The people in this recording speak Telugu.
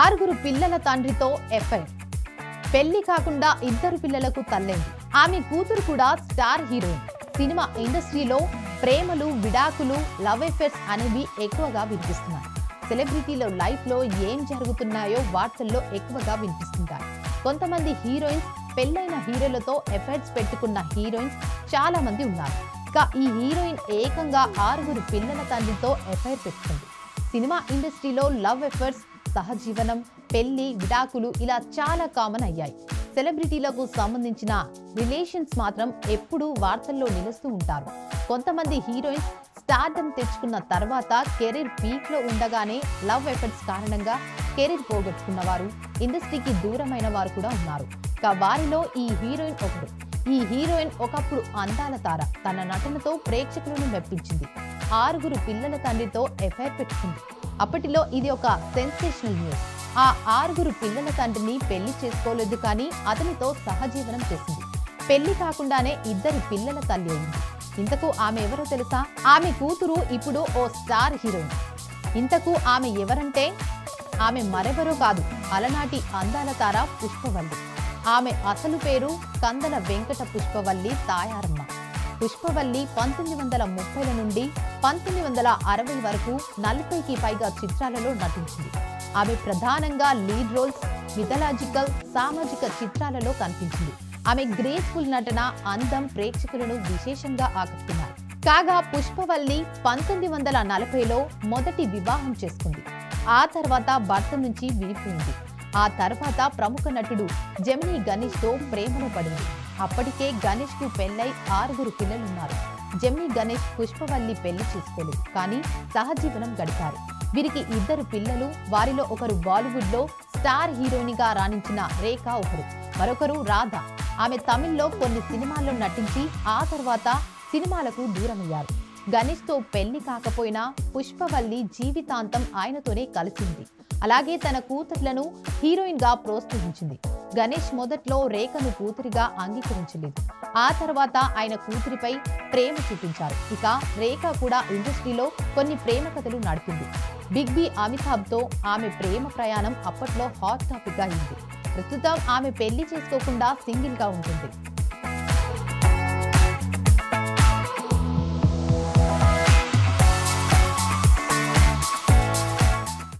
ఆరుగురు పిల్లల తండ్రితో ఎఫ్ఐఆర్. పెళ్లి కాకుండా ఇద్దరు పిల్లలకు తల్లైంది. ఆమె కూతురు కూడా స్టార్ హీరోయిన్. సినిమా ఇండస్ట్రీలో ప్రేమలు, విడాకులు, లవ్ అఫైర్స్ అనేవి ఎక్కువగా వినిపిస్తున్నాయి. సెలబ్రిటీల లైఫ్ లో ఏం జరుగుతున్నాయో వార్తల్లో ఎక్కువగా వినిపిస్తుంటాయి. కొంతమంది హీరోయిన్స్ పెళ్లైన హీరోలతో ఎఫైర్స్ పెట్టుకున్న హీరోయిన్స్ చాలా మంది ఉన్నారు. ఇక ఈ హీరోయిన్ ఏకంగా ఆరుగురు పిల్లల తండ్రితో ఎఫైర్ పెట్టుకుంది. సినిమా ఇండస్ట్రీలో లవ్ అఫైర్స్, సహజీవనం, పెళ్లి, విడాకులు ఇలా చాలా కామన్ అయ్యాయి. సెలబ్రిటీలకు సంబంధించిన రిలేషన్స్ మాత్రం ఎప్పుడూ వార్తల్లో నిలుస్తూ ఉంటారు. కొంతమంది హీరోయిన్స్ స్టార్డమ్ తెచ్చుకున్న తర్వాత కెరీర్ పీక్ లో ఉండగానే లవ్ అఫైర్స్ కారణంగా కెరీర్ పోగొట్టుకున్న వారు, ఇండస్ట్రీకి దూరమైన వారు కూడా ఉన్నారు. ఇక వారిలో ఈ హీరోయిన్ ఒకరు. ఈ హీరోయిన్ ఒకప్పుడు అందాల తార. తన నటనతో ప్రేక్షకులను మెప్పించింది. ఆరుగురు పిల్లల తండ్రితో ఎఫైర్ పెట్టుకుంది. అప్పటిలో ఇది ఒక సెన్సేషనల్ న్యూస్. ఆ ఆరుగురు పిల్లల తండ్రిని పెళ్లి చేసుకోలేదు, కానీ అతనితో సహజీవనం చేసింది. పెళ్లి కాకుండానే ఇద్దరు పిల్లల తల్లి అయింది. ఇంతకు ఆమె ఎవరో తెలుసా? ఆమె కూతురు ఇప్పుడు ఓ స్టార్ హీరోయిన్. ఇంతకు ఆమె ఎవరంటే ఆమె మరెవరో కాదు, అలనాటి అందాల తార పుష్పవల్లి. ఆమె అసలు పేరు కందల వెంకట పుష్పవల్లి తాయారమ్మ. పుష్పవల్లి 1930ల నుండి 1960 వరకు 40కి పైగా చిత్రాలలో నటించింది. ఆమె ప్రధానంగా లీడ్ రోల్స్, మిథలాజికల్, సామాజిక చిత్రాలలో కనిపించింది. ఆమె గ్రేస్ఫుల్ నటన, అందం ప్రేక్షకులను విశేషంగా ఆకట్టుకున్నారు. కాగా పుష్పవల్లి 1940లో మొదటి వివాహం చేసుకుంది. ఆ తర్వాత భర్త నుంచి విడిపోయింది. ఆ తర్వాత ప్రముఖ నటుడు జెమినీ గణేష్ తో ప్రేమలో పడింది. అప్పటికే గణేష్ కు పెళ్లై 6 పిల్లలున్నారు. జెమినీ గణేష్ పుష్పవల్లి పెళ్లి చేసుకోలేదు, కానీ సహజీవనం గడిపారు. వీరికి 2 పిల్లలు. వారిలో ఒకరు బాలీవుడ్ లో స్టార్ హీరోయిన్ గా రాణించిన రేఖ ఒకరు, మరొకరు రాధ. ఆమె తమిళ్లో కొన్ని సినిమాల్లో నటించి ఆ తర్వాత సినిమాలకు దూరమయ్యారు. గణేష్ తో పెళ్లి కాకపోయినా పుష్పవల్లి జీవితాంతం ఆయనతోనే కలిసింది. అలాగే తన కూతుర్లను హీరోయిన్ గా ప్రోత్సహించింది. గణేష్ మొదట్లో రేఖను కూతురిగా అంగీకరించలేదు. ఆ తర్వాత ఆయన కూతురిపై ప్రేమ చూపించారు. ఇక రేఖ కూడా ఇండస్ట్రీలో కొన్ని ప్రేమ కథలు నడిపింది. బిగ్ బి అమితాబ్ తో ఆమె ప్రేమ ప్రయాణం అప్పట్లో హాట్ టాపిక్ గా అయింది. ప్రస్తుతం ఆమె పెళ్లి చేసుకోకుండా సింగిల్ గా ఉంటుంది.